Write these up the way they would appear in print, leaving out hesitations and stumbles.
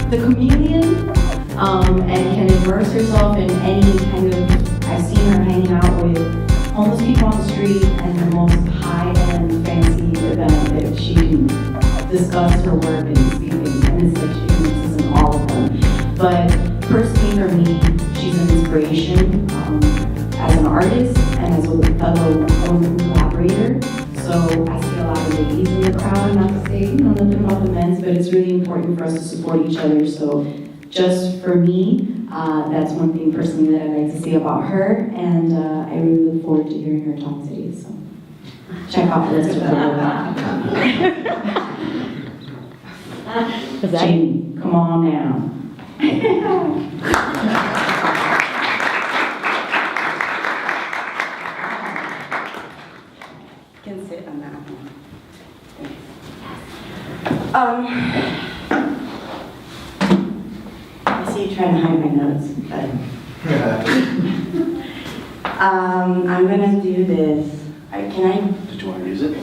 the chameleon and can immerse herself in any kind of, I've seen her hanging out with homeless people on the street and the most high-end fancy event that she can discuss her work and speak and it's like she mixes in all of them. But personally for me, she's an inspiration as an artist and as a fellow woman collaborator. So I see a lot of ladies in the crowd, not to say, nothing about the men's, but it's really important for us to support each other. So just for me, that's one thing personally that I'd like to say about her, and I really look forward to hearing her talk today. So check out the rest of the Jayme, come on now. Can sit on that one. I see you trying to hide my notes, but I'm gonna do this. Can I? Did you want to use it?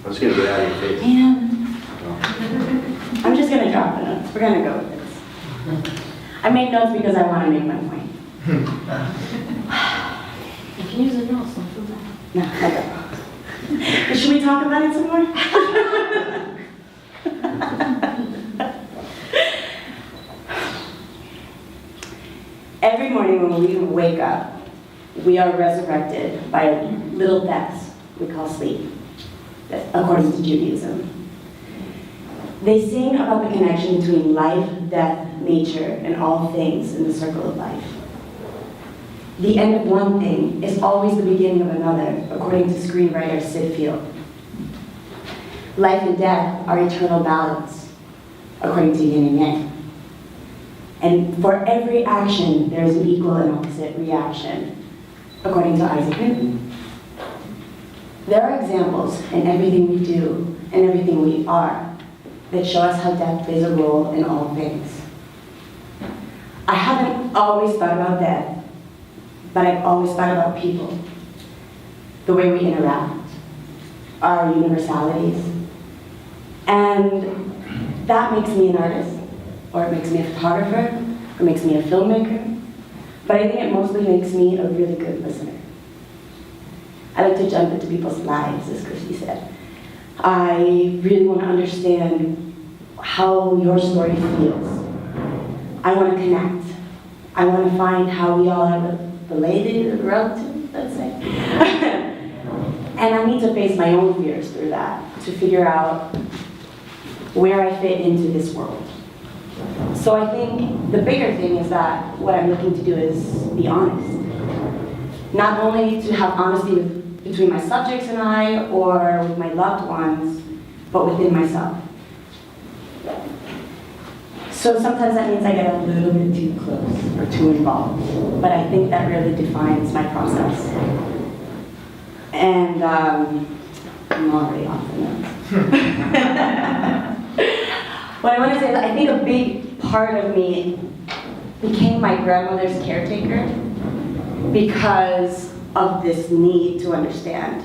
I was going to get out of your face. Man, I'm just gonna drop the notes. We're gonna go with this. I made notes because I want to make my point. You can use the notes, don't feel bad. No, I don't. Should we talk about it some more? Every morning when we wake up, we are resurrected by little deaths we call sleep, according to Judaism. They sing about the connection between life, death, nature, and all things in the circle of life. The end of one thing is always the beginning of another, according to screenwriter Sid Field. Life and death are eternal balance, according to yin and yang. And for every action, there is an equal and opposite reaction, according to Isaac Newton. There are examples in everything we do and everything we are that show us how death plays a role in all things. I haven't always thought about death, but I've always thought about people, the way we interact, our universalities. And that makes me an artist, or it makes me a photographer, or makes me a filmmaker. But I think it mostly makes me a really good listener. I like to jump into people's lives, as Christy said. I really want to understand how your story feels. I want to connect. I want to find how we all are related or relative, let's say. And I need to face my own fears through that to figure out where I fit into this world. So I think the bigger thing is that what I'm looking to do is be honest. Not only to have honesty between my subjects and I, or with my loved ones, but within myself. So sometimes that means I get a little bit too close or too involved, but I think that really defines my process. And I'm already off the notes. What I want to say is I think a big part of me became my grandmother's caretaker because of this need to understand.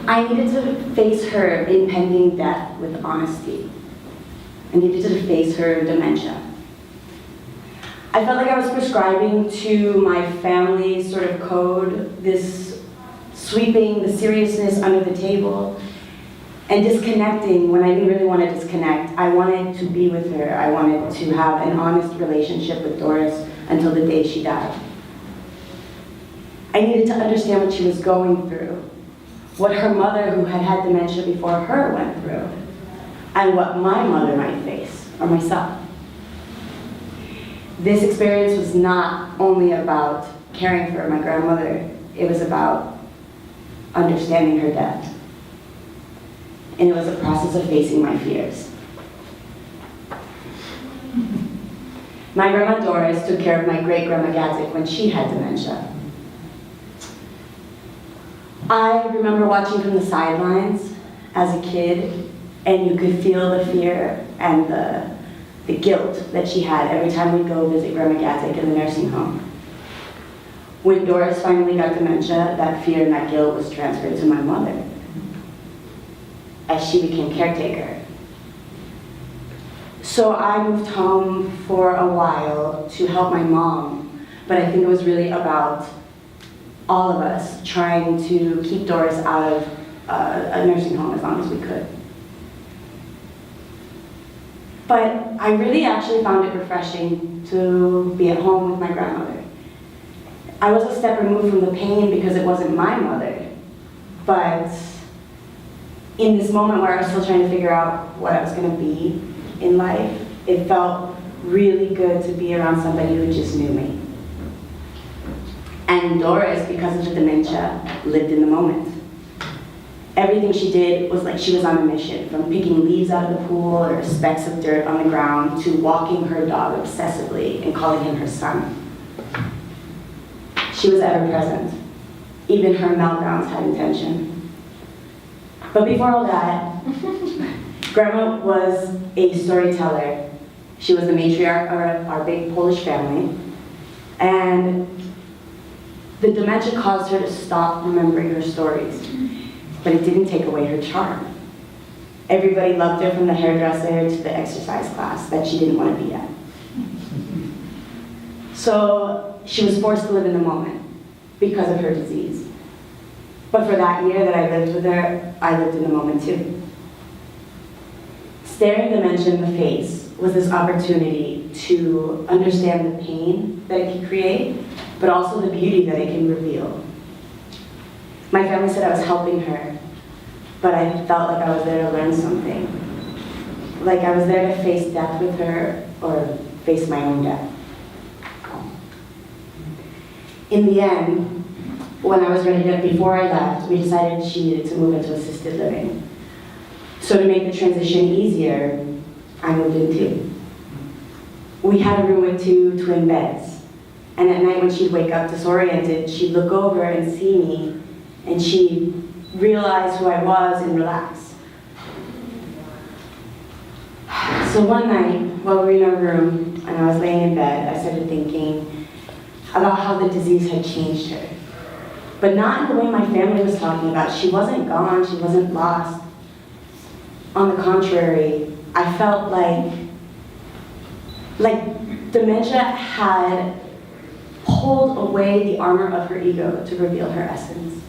I needed to face her impending death with honesty. I needed to face her dementia. I felt like I was prescribing to my family's sort of code, this sweeping the seriousness under the table and disconnecting when I didn't really want to disconnect. I wanted to be with her. I wanted to have an honest relationship with Doris until the day she died. I needed to understand what she was going through, what her mother, who had had dementia before her, went through, and what my mother might face, or myself. This experience was not only about caring for my grandmother, it was about understanding her death. And it was a process of facing my fears. My grandma Doris took care of my great-grandma Gadzik when she had dementia. I remember watching from the sidelines as a kid, and you could feel the fear and the guilt that she had every time we'd go visit Grandma Gadzik in the nursing home. When Doris finally got dementia, that fear and that guilt was transferred to my mother as she became caretaker. So I moved home for a while to help my mom, but I think it was really about all of us trying to keep Doris out of a nursing home as long as we could. But I really actually found it refreshing to be at home with my grandmother. I was a step removed from the pain because it wasn't my mother, but in this moment where I was still trying to figure out what I was going to be in life, it felt really good to be around somebody who just knew me. And Doris, because of the dementia, lived in the moment. Everything she did was like she was on a mission, from picking leaves out of the pool or specks of dirt on the ground to walking her dog obsessively and calling him her son. She was ever present. Even her meltdowns had intention. But before all that, Grandma was a storyteller. She was the matriarch of our big Polish family. And the dementia caused her to stop remembering her stories. But it didn't take away her charm. Everybody loved her, from the hairdresser to the exercise class that she didn't want to be at. So she was forced to live in the moment because of her disease. But for that year that I lived with her, I lived in the moment too. Staring dementia in the face was this opportunity to understand the pain that it can create, but also the beauty that it can reveal. My family said I was helping her, but I felt like I was there to learn something. Like I was there to face death with her or face my own death. In the end, when I was ready to, before I left, we decided she needed to move into assisted living. So to make the transition easier, I moved in too. We had a room with 2 twin beds. And at night when she'd wake up disoriented, she'd look over and see me, and she'd realize who I was and relax. So one night, while we were in our room, and I was laying in bed, I started thinking about how the disease had changed her. But not in the way my family was talking about. She wasn't gone, she wasn't lost. On the contrary, I felt like dementia had pulled away the armor of her ego to reveal her essence.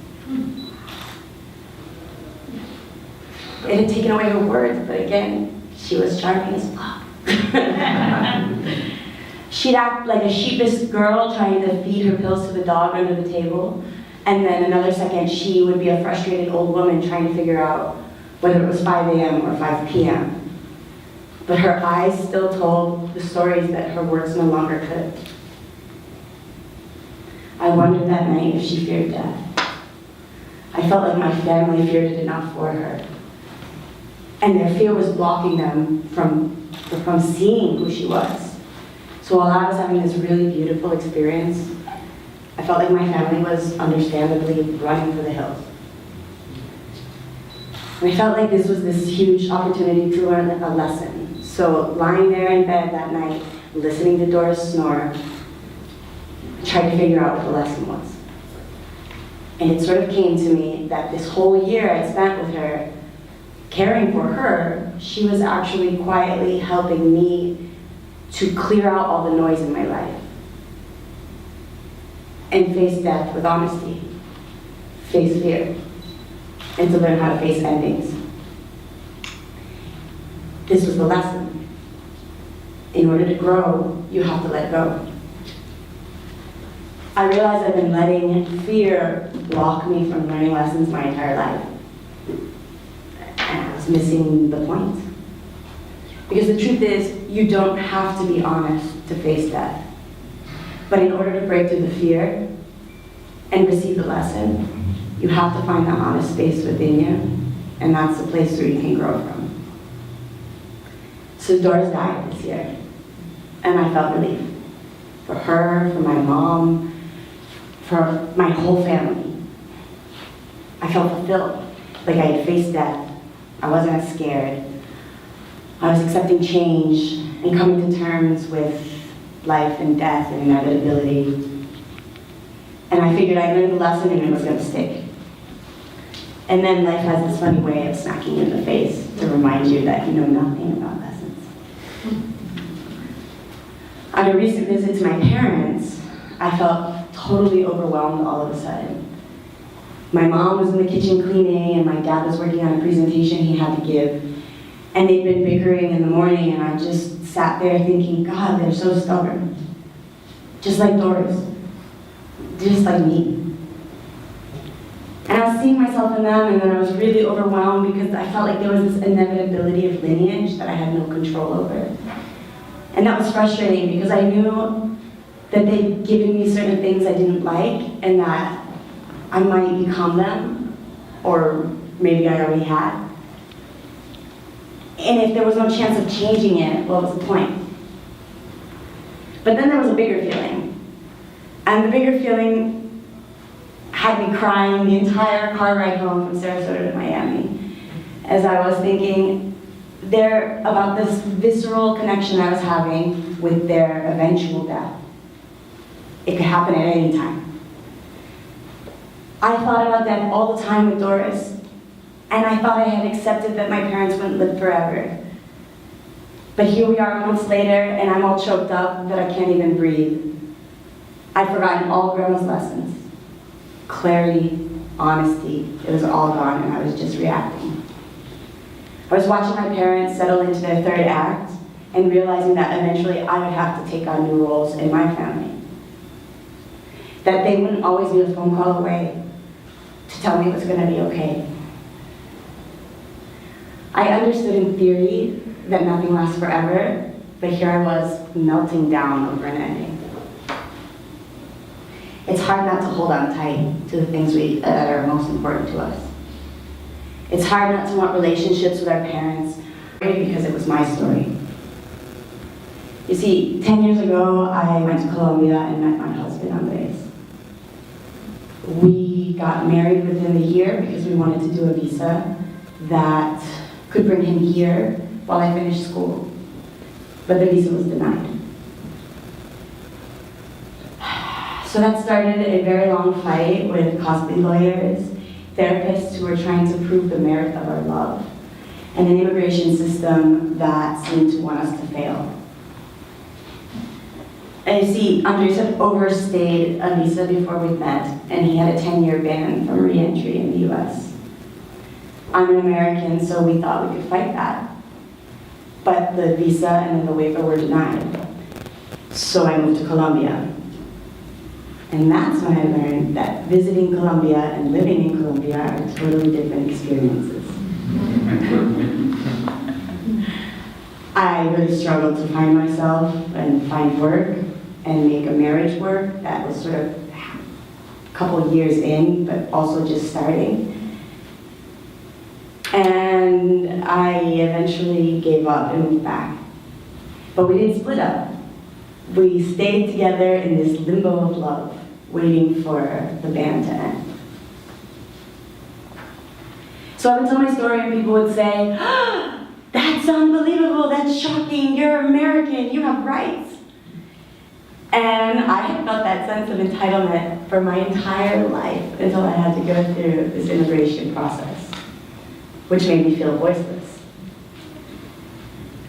It had taken away her words, but again, she was charming as fuck. She'd act like a sheepish girl trying to feed her pills to the dog under the table, and then another second she would be a frustrated old woman trying to figure out whether it was 5 a.m. or 5 p.m. But her eyes still told the stories that her words no longer could. I wondered that night if she feared death. I felt like my family feared it enough for her. And their fear was blocking them from seeing who she was. So while I was having this really beautiful experience, I felt like my family was understandably running for the hills. And I felt like this was this huge opportunity to learn a lesson. So lying there in bed that night, listening to Doris snore, I tried to figure out what the lesson was. And it sort of came to me that this whole year I'd spent with her, caring for her, she was actually quietly helping me to clear out all the noise in my life and face death with honesty, face fear, and to learn how to face endings. This was the lesson. In order to grow, you have to let go. I realized I've been letting fear block me from learning lessons my entire life. And I was missing the point. Because the truth is, you don't have to be honest to face death. But in order to break through the fear and receive the lesson, you have to find that honest space within you, and that's the place where you can grow from. So Doris died this year, and I felt relief. For her, for my mom, for my whole family. I felt fulfilled, like I had faced death. I wasn't as scared. I was accepting change and coming to terms with life and death and inevitability. And I figured I learned the lesson and it was going to stick. And then life has this funny way of smacking you in the face to remind you that you know nothing about lessons. On a recent visit to my parents, I felt totally overwhelmed all of a sudden. My mom was in the kitchen cleaning, and my dad was working on a presentation he had to give. And they'd been bickering in the morning, and I just sat there thinking, God, they're so stubborn. Just like Doris. Just like me. And I was seeing myself in them, and then I was really overwhelmed because I felt like there was this inevitability of lineage that I had no control over. And that was frustrating because I knew that they'd given me certain things I didn't like, and that I might become them, or maybe I already had. And if there was no chance of changing it, what was the point? But then there was a bigger feeling. And the bigger feeling had me crying the entire car ride home from Sarasota to Miami, as I was thinking about this visceral connection I was having with their eventual death. It could happen at any time. I thought about death all the time with Doris, and I thought I had accepted that my parents wouldn't live forever. But here we are months later, and I'm all choked up that I can't even breathe. I'd forgotten all Grandma's lessons. Clarity, honesty, it was all gone, and I was just reacting. I was watching my parents settle into their third act and realizing that eventually I would have to take on new roles in my family. That they wouldn't always be a phone call away to tell me it was going to be okay. I understood in theory that nothing lasts forever, but here I was melting down over an ending. It's hard not to hold on tight to the things that are most important to us. It's hard not to want relationships with our parents because it was my story. You see, 10 years ago, I went to Colombia and met my husband, Andres. We got married within the year because we wanted to do a visa that could bring him here while I finished school. But the visa was denied. So that started a very long fight with costly lawyers, therapists who were trying to prove the merit of our love, and an immigration system that seemed to want us to fail. And you see, Andres had overstayed a visa before we met, and he had a 10-year ban from re-entry in the US. I'm an American, so we thought we could fight that. But the visa and then the waiver were denied. So I moved to Colombia. And that's when I learned that visiting Colombia and living in Colombia are totally different experiences. I really struggled to find myself and find work and make a marriage work that was sort of a couple years in, but also just starting. And I eventually gave up and moved back. But we didn't split up. We stayed together in this limbo of love, waiting for the ban to end. So I would tell my story and people would say, "Oh, that's unbelievable, that's shocking, you're American, you have rights." And I had felt that sense of entitlement for my entire life until I had to go through this immigration process, which made me feel voiceless.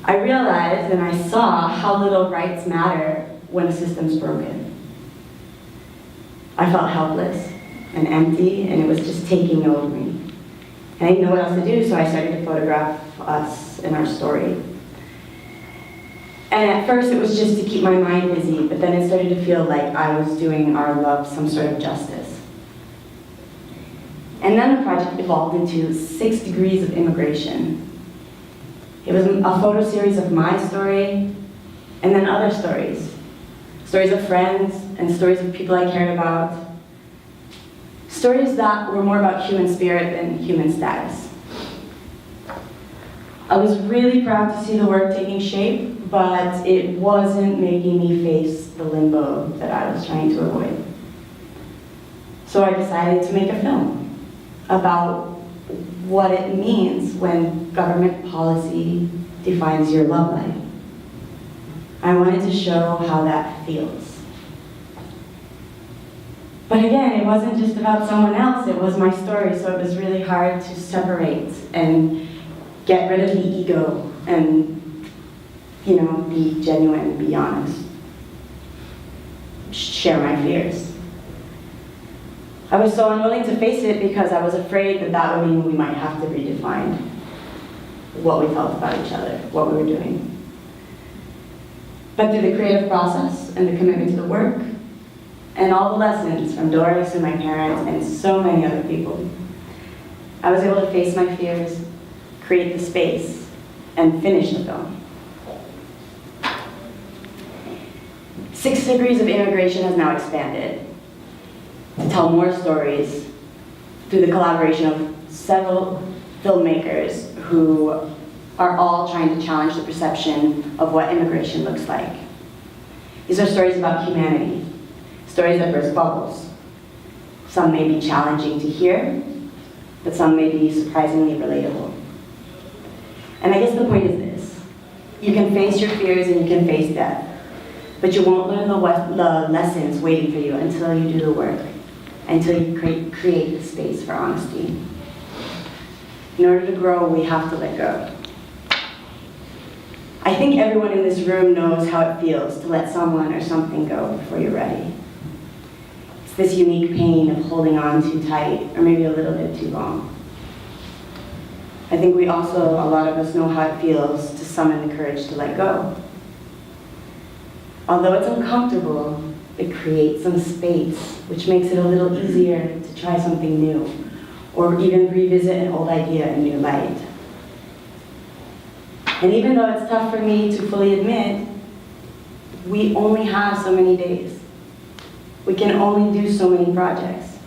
I realized and I saw how little rights matter when a system's broken. I felt helpless and empty, and it was just taking over me. And I didn't know what else to do, so I started to photograph us and our story. And at first it was just to keep my mind busy, but then it started to feel like I was doing our love some sort of justice. And then the project evolved into 6 Degrees of Immigration. It was a photo series of my story, and then other stories. Stories of friends, and stories of people I cared about. Stories that were more about human spirit than human status. I was really proud to see the work taking shape, but it wasn't making me face the limbo that I was trying to avoid. So I decided to make a film about what it means when government policy defines your love life. I wanted to show how that feels. But again, it wasn't just about someone else, it was my story, so it was really hard to separate and get rid of the ego and, be genuine, be honest. share my fears. I was so unwilling to face it because I was afraid that that would mean we might have to redefine what we felt about each other, what we were doing. But through the creative process and the commitment to the work, and all the lessons from Doris and my parents and so many other people, I was able to face my fears, create the space, and finish the film. 6 Degrees of Immigration has now expanded to tell more stories through the collaboration of several filmmakers who are all trying to challenge the perception of what immigration looks like. These are stories about humanity, stories that burst bubbles. Some may be challenging to hear, but some may be surprisingly relatable. And I guess the point is this: you can face your fears and you can face death, but you won't learn the lessons waiting for you until you do the work, until you create the space for honesty. In order to grow, we have to let go. I think everyone in this room knows how it feels to let someone or something go before you're ready. It's this unique pain of holding on too tight, or maybe a little bit too long. I think we also, a lot of us know how it feels to summon the courage to let go. Although it's uncomfortable, it creates some space, which makes it a little easier to try something new, or even revisit an old idea in new light. And even though it's tough for me to fully admit, we only have so many days. We can only do so many projects.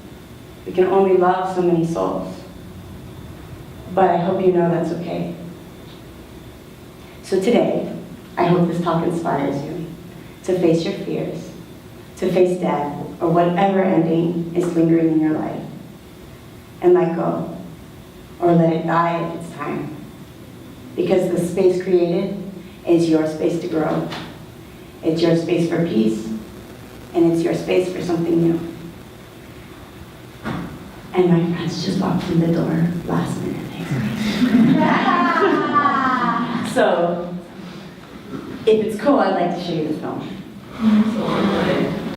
We can only love so many souls. But I hope you know that's okay. So today, I hope this talk inspires you to face your fears, to face death, or whatever ending is lingering in your life, and let go, or let it die if it's time. Because the space created is your space to grow. It's your space for peace, and it's your space for something new. And my friends just walked through the door last minute. So, if it's cool, I'd like to show you the film.